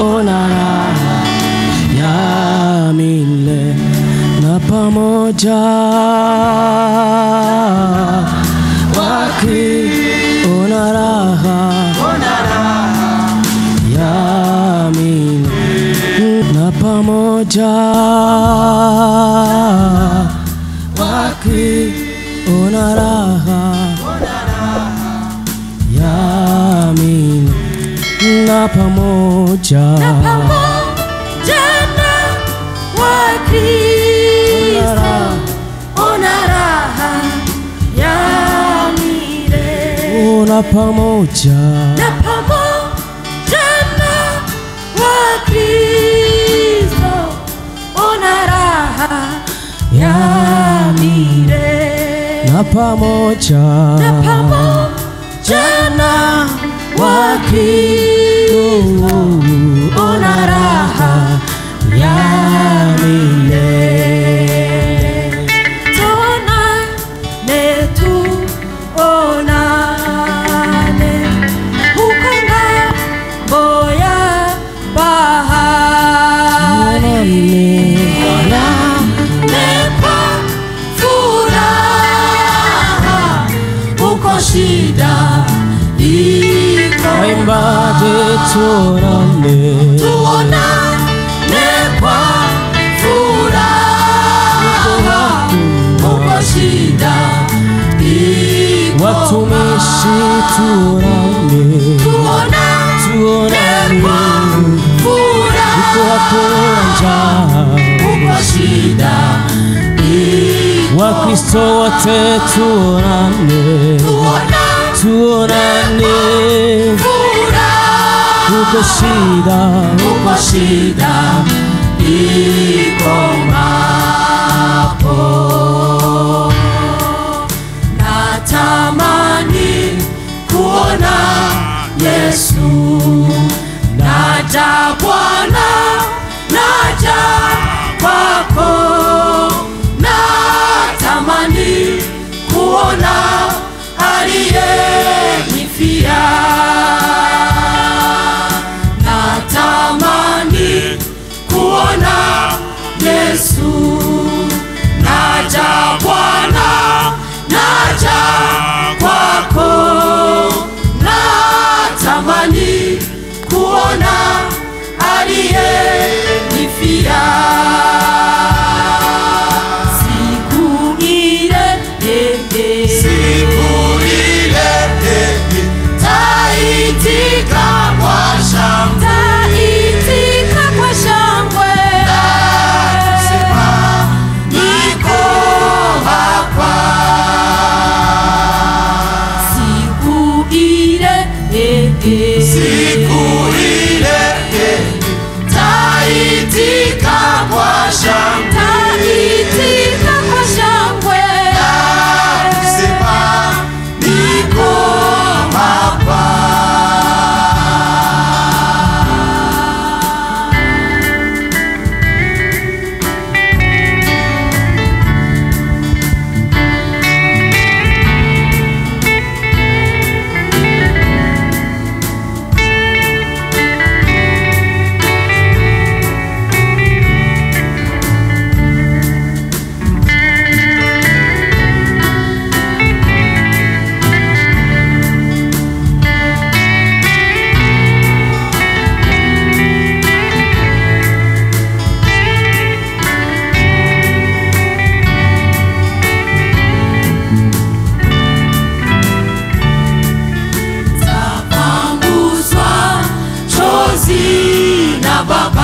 ona raha ya milele na pamoja wakiona raha ya milele na pamoja wakiona raha ya milele na pamoja na Kristo ona raha ya milele na pamoja na Kristo ona raha ya milele na pamoja na Kristo ona raha ya milele tuonane huko ng'ambo ya bahari nepa furaha huko shida Imbaje tuonane kwa furaha huko shida watumishi tuonane kwa furaha huko shida Wakristo wote tuonane huko shida ikomapo natamani kuona Yesu naja Bwana naja kwako natamani kuona aliyenifia natamani kuona Yesu naja Bwana naja kwako natamani kuona aliyenifia siku ile taitika kwa shangwe nasema niko hapa siku ile taitika kwa shangwe nasema niko hapa Baba